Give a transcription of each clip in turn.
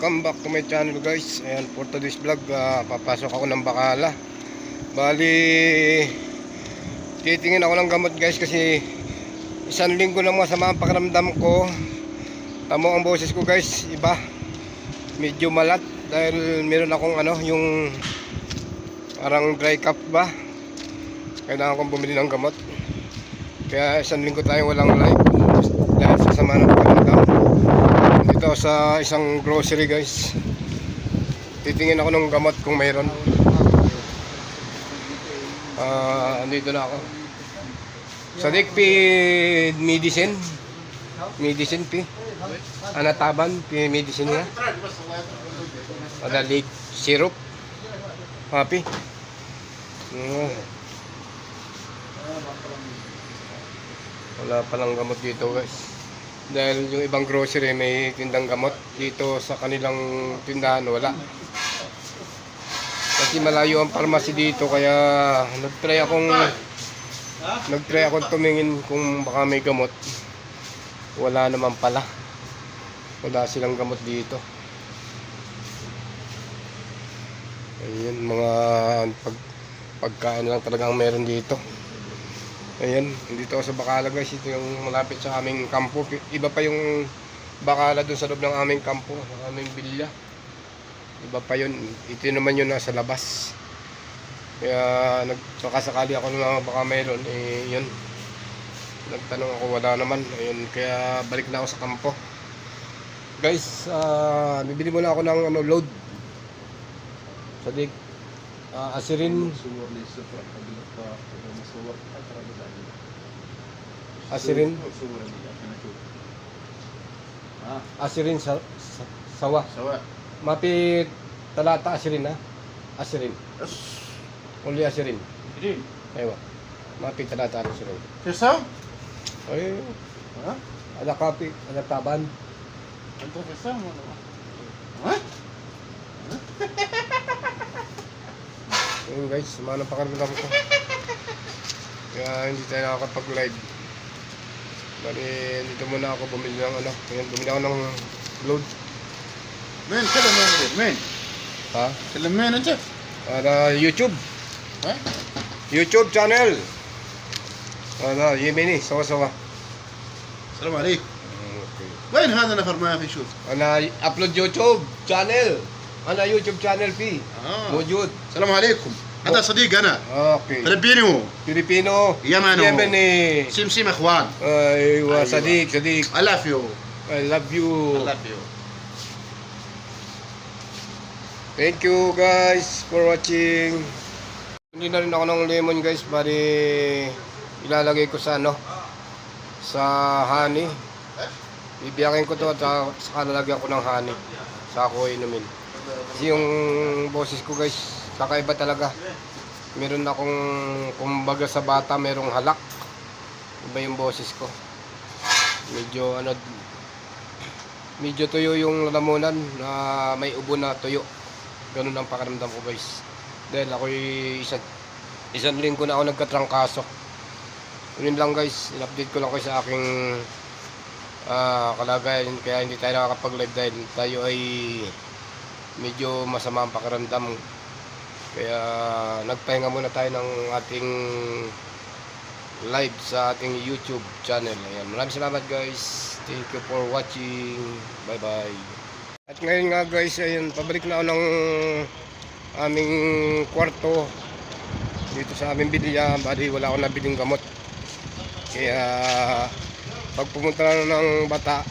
welcome back to my channel guys. Ayan, for today's vlog, papasok ako ng Bacala. Bali, titingin ako ng gamot guys kasi isang linggo na masama ang pakiramdam ko. Tamo ang boses ko guys, iba, medyo malat dahil meron akong yung parang dry cough ba. Kailangan kong bumili ng gamot. Kaya isang linggo tayong walang live dahil sa sama ng pakiramdam. Dito sa isang grocery guys, titingin ako ng gamot kung mayroon. Andito na ako sa Dikpi medicine P anataban P medicine nga ada lake syrup happy. Wala palang gamot dito guys dahil yung ibang grocery may tindang gamot. Dito sa kanilang tindahan wala kasi malayo ang pharmacy dito, kaya nagtry akong tumingin kung baka may gamot. Wala naman pala, wala silang gamot dito. Ayun, mga pagkain lang talagang meron dito. Ayan, dito ako sa Bacala guys. Ito yung malapit sa aming kampo. Iba pa yung Bacala dun sa loob ng aming kampo, sa aming bilya. Iba pa yun. Ito naman yun nasa labas. Kaya nagkakasakali ako na baka mayroon. Yun, nagtanong ako, wala naman. Ayun, kaya balik na ako sa kampo guys. Bibili muna ako ng load sa Asirin. Asirin sawa. Mapi talata asirin na. Asirin. Uli asirin. Ewa. Mapi talata asirin. Kesa? Ay. Ada kapi, ada taban. Anto kesa mo. Ha? Ayun guys, manang pakiramdam ko. Kaya hindi tayo nakakapag-live. Bali, dito muna ako bumili ng Ayan, bumili ako ng load. Men, kailan mo yun? Men? Ha? Kailan mo yun nandiyan? Para YouTube. Ha? YouTube channel. Yemeni, sawa-sawa. السلام عليكم. Okay. وين هذا نفر ما في شوف؟ Ana upload YouTube channel. Ana YouTube channel في. موجود. السلام عليكم. هذا صديق انا. Okay. فلبيني هو. Filipino. يمن هو. Yemeni. سمسم اخوان. أيوة. أيوة. صديق. I love you. I love you. I love you. Thank you guys for watching. Hindi na rin ako ng lemon guys, bali ilalagay ko sa sa honey. Bibiyakin ko to at saka lalagyan ko ng honey sa ako inumin. Kasi yung boses ko guys, kakaiba talaga. Meron akong, kumbaga sa bata merong halak. Iba yung boses ko. Medyo tuyo yung lalamunan na may ubo na tuyo. Ganun ang pakiramdam ko guys. Dahil ako'y isang linggo na ako nagkatrangkaso. Yun lang guys, in-update ko lang kayo sa aking kalagayan. Kaya hindi tayo nakakapag-live dahil tayo ay medyo masama ang pakiramdam. Kaya nagpahinga muna tayo ng ating live sa ating YouTube channel. Ayan, maraming salamat guys. Thank you for watching. Bye bye. At ngayon nga guys, ayun, pabalik na ako ng aming kwarto dito sa aming bilya. Bali wala akong nabiling gamot. Kaya pag pumunta na ng bata,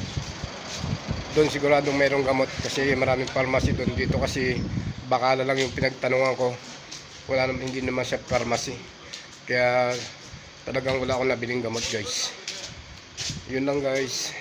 doon siguradong mayroong gamot kasi maraming pharmacy doon. Dito kasi Bacala lang yung pinagtanungan ko. Hindi naman siya pharmacy. Kaya talagang wala akong nabiling gamot guys. Yun lang guys.